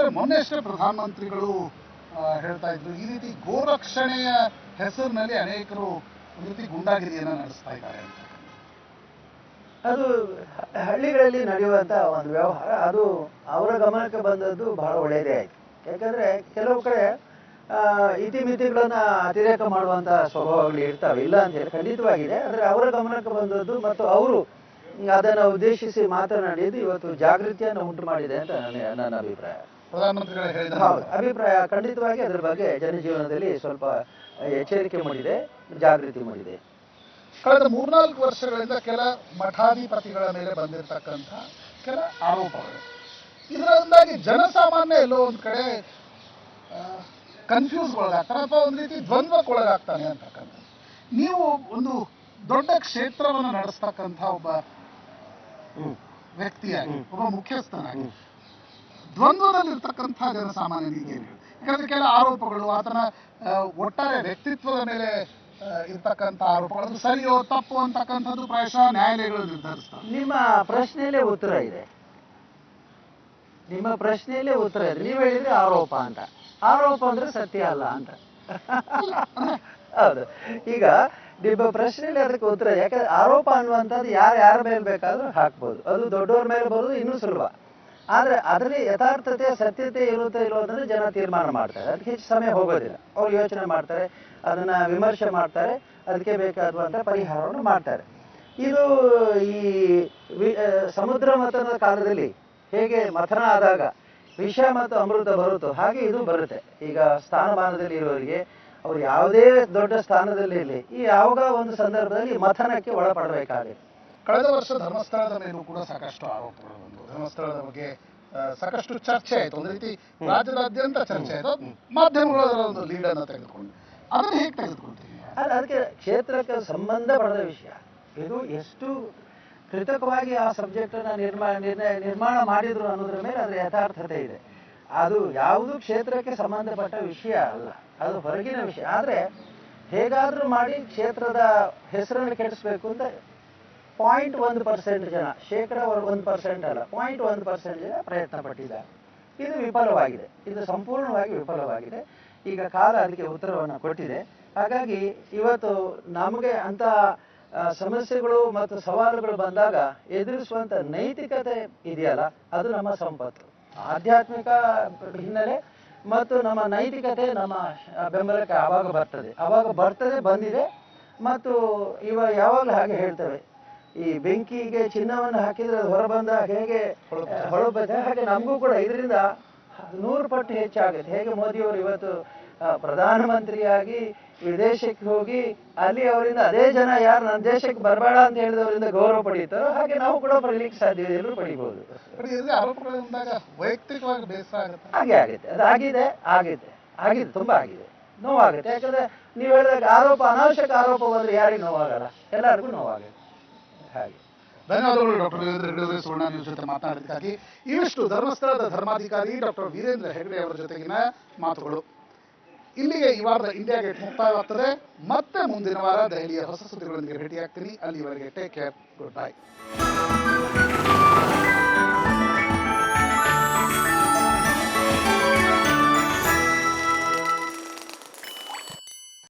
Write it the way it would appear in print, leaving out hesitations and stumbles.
ಯಾಕಂದರೆ ಮೊನ್ನೆಷ್ಟೇ ಪ್ರಧಾನಮಂತ್ರಿಗಳು ಹೇಳ್ತಾ ಇದ್ರು ಈ ರೀತಿ ಗೋರಕ್ಷಣೆಯ ಹೆಸರಿನಲ್ಲಿ ಅನೇಕರು ಒಂದು ರೀತಿ ಗುಂಡಾಗಿರಿಯನ್ನು ನಡೆಸ್ತಾ ಇದ್ದಾರೆ ಅಂತ. ಅದು ಹಳ್ಳಿಗಳಲ್ಲಿ ನಡೆಯುವಂಥ ಒಂದು ವ್ಯವಹಾರ. ಅದು ಅವರ ಗಮನಕ್ಕೆ ಬಂದದ್ದು ಬಹಳ ಒಳ್ಳೆಯದೇ ಆಯಿತು. ಯಾಕಂದರೆ ಕೆಲವು ಕಡೆ ಇತಿಮಿತಿಗಳನ್ನು ಅತಿರೇಕ ಮಾಡುವಂಥ ಸ್ವಭಾವಗಳು ಇರ್ತಾವೆ, ಇಲ್ಲ ಅಂತ ಹೇಳಿ ಖಂಡಿತವಾಗಿದೆ. ಆದರೆ ಅವರ ಗಮನಕ್ಕೆ ಬಂದದ್ದು ಮತ್ತು ಅವರು ಅದನ್ನು ಉದ್ದೇಶಿಸಿ ಮಾತನಾಡಿದ್ದು ಇವತ್ತು ಜಾಗೃತಿಯನ್ನು ಉಂಟು ಮಾಡಿದೆ ಅಂತ ನನ್ನ ಅಭಿಪ್ರಾಯ. ಪ್ರಧಾನಮಂತ್ರಿಗಳು ಹೇಳಿದ ಅಭಿಪ್ರಾಯ ಖಂಡಿತವಾಗಿ ಅದರ ಬಗ್ಗೆ ಜನಜೀವನದಲ್ಲಿ ಸ್ವಲ್ಪ ಎಚ್ಚರಿಕೆ ಮೂಡಿದೆ, ಜಾಗೃತಿ ಮೂಡಿದೆ. ಕಳೆದ 3-4 ವರ್ಷಗಳಿಂದ ಕೆಲ ಮಠಾಧಿಪತಿಗಳ ಮೇಲೆ ಬಂದಿರತಕ್ಕಂಥ ಕೆಲ ಆರೋಪಗಳು, ಇದರಿಂದಾಗಿ ಜನಸಾಮಾನ್ಯ ಎಲ್ಲೋ ಒಂದು ಕಡೆ ಕನ್ಫ್ಯೂಸ್ಗೊಳಗಾಗ್ತಾರೆ ಅಥವಾ ಒಂದು ರೀತಿ ದ್ವಂದ್ವಕ್ಕೊಳಗಾಗ್ತಾನೆ ಅಂತಕ್ಕಂಥ. ನೀವು ಒಂದು ದೊಡ್ಡ ಕ್ಷೇತ್ರವನ್ನು ನಡೆಸ್ತಕ್ಕಂಥ ಒಬ್ಬ ವ್ಯಕ್ತಿಯಾಗಿ, ಒಬ್ಬ ಮುಖ್ಯಸ್ಥನಾಗಿ ದ್ವಂದ್ವದಲ್ಲಿರ್ತಕ್ಕಂಥ ಜನಸಾಮಾನ್ಯನಿಗೆ ಯಾಕಂದ್ರೆ ಕೆಲ ಆರೋಪಗಳು ಆತನ ಒಟ್ಟಾರೆ ವ್ಯಕ್ತಿತ್ವದ ಮೇಲೆ ಇರ್ತಕ್ಕಂಥ ಆರೋಪಗಳು ಸರಿಯೋ ತಪ್ಪು ಅಂತಕ್ಕಂಥದ್ದು ಪ್ರಾಯಶಃ ನ್ಯಾಯಾಲಯಗಳು ನಿರ್ಧರಿಸ್ತಾರೆ. ನಿಮ್ಮ ಪ್ರಶ್ನೆಯಲ್ಲೇ ಉತ್ತರ ಇದೆ. ನೀವು ಹೇಳಿದ್ರೆ ಆರೋಪ ಅಂತ. ಆರೋಪ ಅಂದ್ರೆ ಸತ್ಯ ಅಲ್ಲ ಅಂತ. ಹೌದು. ಈಗ ನಿಮ್ಮ ಪ್ರಶ್ನೆಯಲ್ಲಿ ಅದಕ್ಕೆ ಉತ್ತರ. ಯಾಕಂದ್ರೆ ಆರೋಪ ಅನ್ನುವಂಥದ್ದು ಯಾರ ಮೇಲೆ ಬೇಕಾದ್ರೂ ಹಾಕ್ಬೋದು. ಅದು ದೊಡ್ಡವ್ರ ಮೇಲೆ ಬರೋದು ಇನ್ನೂ ಸುಲಭ. ಆದರೆ ಅದರಲ್ಲಿ ಯಥಾರ್ಥತೆ ಸತ್ಯತೆ ಇರುತ್ತಾ ಇರೋದನ್ನು ಜನ ತೀರ್ಮಾನ ಮಾಡ್ತಾರೆ. ಅದಕ್ಕೆ ಹೆಚ್ಚು ಸಮಯ ಹೋಗೋದಿಲ್ಲ. ಅವ್ರು ಯೋಚನೆ ಮಾಡ್ತಾರೆ, ಅದನ್ನು ವಿಮರ್ಶೆ ಮಾಡ್ತಾರೆ, ಅದಕ್ಕೆ ಬೇಕಾದಂಥ ಪರಿಹಾರವನ್ನು ಮಾಡ್ತಾರೆ. ಇದು ಈ ಸಮುದ್ರ ಮಥನದ ಕಾಲದಲ್ಲಿ ಹೇಗೆ ಮಥನ ಆದಾಗ ವಿಷ ಮತ್ತು ಅಮೃತ ಬರುತ್ತೋ ಹಾಗೆ ಇದು ಬರುತ್ತೆ. ಈಗ ಸ್ಥಾನಮಾನದಲ್ಲಿ ಇರೋರಿಗೆ ಅವ್ರು ಯಾವುದೇ ದೊಡ್ಡ ಸ್ಥಾನದಲ್ಲಿ ಇರಲಿ, ಈ ಯಾವಾಗ ಒಂದು ಸಂದರ್ಭದಲ್ಲಿ ಮಥನಕ್ಕೆ ಒಳಪಡಬೇಕಾಗುತ್ತೆ. ಕಳೆದ ವರ್ಷ ಧರ್ಮಸ್ಥಳದ ಮೇಲೂ ಕೂಡ ಸಾಕಷ್ಟು ಆರೋಪಗಳು ಬಂದು, ಧರ್ಮಸ್ಥಳದ ಬಗ್ಗೆ ಸಾಕಷ್ಟು ಚರ್ಚೆ ಆಯಿತು. ಒಂದು ರೀತಿ ರಾಜ್ಯದಾದ್ಯಂತ ಚರ್ಚೆ ಆಯಿತು. ಮಾಧ್ಯಮಗಳ ಒಂದು ಲೀಡನ್ನು ತೆಗೆದುಕೊಂಡು ಅದನ್ನು ಹೇಗೆ ತೆಗೆದುಕೊಳ್ತೀವಿ? ಅದಕ್ಕೆ ಕ್ಷೇತ್ರಕ್ಕೆ ಸಂಬಂಧಪಡದ ವಿಷಯ ಇದು. ಎಷ್ಟು ಕೃತಕವಾಗಿ ಆ ಸಬ್ಜೆಕ್ಟನ್ನು ನಿರ್ಮಾಣ ಮಾಡಿದ್ರು ಅನ್ನೋದ್ರ ಮೇಲೆ ಅದರ ಯಥಾರ್ಥತೆ ಇದೆ. ಅದು ಯಾವುದು ಕ್ಷೇತ್ರಕ್ಕೆ ಸಂಬಂಧಪಟ್ಟ ವಿಷಯ ಅಲ್ಲ, ಅದು ಹೊರಗಿನ ವಿಷಯ. ಆದರೆ ಹೇಗಾದರೂ ಮಾಡಿ ಕ್ಷೇತ್ರದ ಹೆಸರನ್ನು ಕೆಡಿಸ್ಬೇಕು ಅಂತ 0.1% ಜನ, 1% ಅಲ್ಲ, 0.1% ಜನ ಪ್ರಯತ್ನ ಪಟ್ಟಿದ್ದಾರೆ. ಇದು ವಿಫಲವಾಗಿದೆ. ಇದು ಸಂಪೂರ್ಣವಾಗಿ ವಿಫಲವಾಗಿದೆ. ಈಗ ಕಾಲ ಅದಕ್ಕೆ ಉತ್ತರವನ್ನು ಕೊಟ್ಟಿದೆ. ಹಾಗಾಗಿ ಇವತ್ತು ನಮಗೆ ಅಂಥ ಸಮಸ್ಯೆಗಳು ಮತ್ತು ಸವಾಲುಗಳು ಬಂದಾಗ ಎದುರಿಸುವಂಥ ನೈತಿಕತೆ ಇದೆಯಲ್ಲ, ಅದು ನಮ್ಮ ಸಂಪತ್ತು. ಆಧ್ಯಾತ್ಮಿಕ ಹಿನ್ನೆಲೆ ಮತ್ತು ನಮ್ಮ ನೈತಿಕತೆ ನಮ್ಮ ಬೆಂಬಲಕ್ಕೆ ಆವಾಗ ಬರ್ತದೆ, ಬಂದಿದೆ. ಮತ್ತು ಯಾವಾಗಲೂ ಹಾಗೆ ಹೇಳ್ತೇವೆ, ಈ ಬೆಂಕಿಗೆ ಚಿನ್ನವನ್ನು ಹಾಕಿದರೆ ಅದು ಹೊರಬಂದಾಗ ಹೇಗೆ ಹೊಳಬತ್ತೆ, ಹಾಗೆ ನಮಗೂ ಕೂಡ ಇದರಿಂದ 100 ಪಟ್ಟು ಹೆಚ್ಚಾಗುತ್ತೆ. ಹೇಗೆ ಮೋದಿಯವರು ಇವತ್ತು ಪ್ರಧಾನಮಂತ್ರಿಯಾಗಿ ವಿದೇಶಕ್ಕೆ ಹೋಗಿ ಅಲ್ಲಿ ಅವರಿಂದ ಅದೇ ಜನ ಯಾರು ನನ್ನ ದೇಶಕ್ಕೆ ಬರಬೇಡ ಅಂತ ಹೇಳಿದವರಿಂದ ಗೌರವ ಪಡೀತಾರೋ ಹಾಗೆ ನಾವು ಕೂಡ ಬರಲಿಕ್ಕೆ ಸಾಧ್ಯ ಇದೆ, ಎಲ್ಲರೂ ಪಡಿಬಹುದು. ವೈಯಕ್ತಿಕವಾಗಿ ಬೇಸರ ಆಗುತ್ತೆ. ಹಾಗೆ ಆಗುತ್ತೆ. ಅದು ಆಗಿದೆ, ತುಂಬಾ ಆಗಿದೆ, ನೋವಾಗುತ್ತೆ. ಯಾಕಂದ್ರೆ ನೀವು ಹೇಳಿದಾಗ ಅನಾವಶ್ಯಕ ಆರೋಪ ಬಂದ್ರೆ ಯಾರಿಗೂ ನೋವಾಗಲ್ಲ, ಎಲ್ಲರಿಗೂ ನೋವಾಗುತ್ತೆ. ಹಾಗೆ. ಧನ್ಯವಾದಗಳು ಡಾಕ್ಟರ್ ವೀರೇಂದ್ರ ಹೆಗ್ಗಡೆ ಸುವರ್ಣ ನ್ಯೂಸ್ ಜೊತೆ ಮಾತನಾಡಿದ್ದಕ್ಕಾಗಿ. ಇವಿಷ್ಟು ಧರ್ಮಸ್ಥಳದ ಧರ್ಮಾಧಿಕಾರಿ ಡಾಕ್ಟರ್ ವೀರೇಂದ್ರ ಹೆಗ್ಗಡೆ ಅವರ ಜೊತೆಗಿನ ಮಾತುಗಳು. ಇಲ್ಲಿಗೆ ಈ ವಾರದ ಇಂಡಿಯಾ ಗೇಟ್ ಮುಕ್ತಾಯವಾಗ್ತದೆ. ಮತ್ತೆ ಮುಂದಿನ ವಾರ ದೆಹಲಿಯ ಹೊಸ ಸುದ್ದಿಗಳೊಂದಿಗೆ ಭೇಟಿಯಾಗ್ತೀನಿ. ಅಲ್ಲಿವರೆಗೆ ಟೇಕ್ ಕೇರ್, ಗುಡ್ ಬೈ.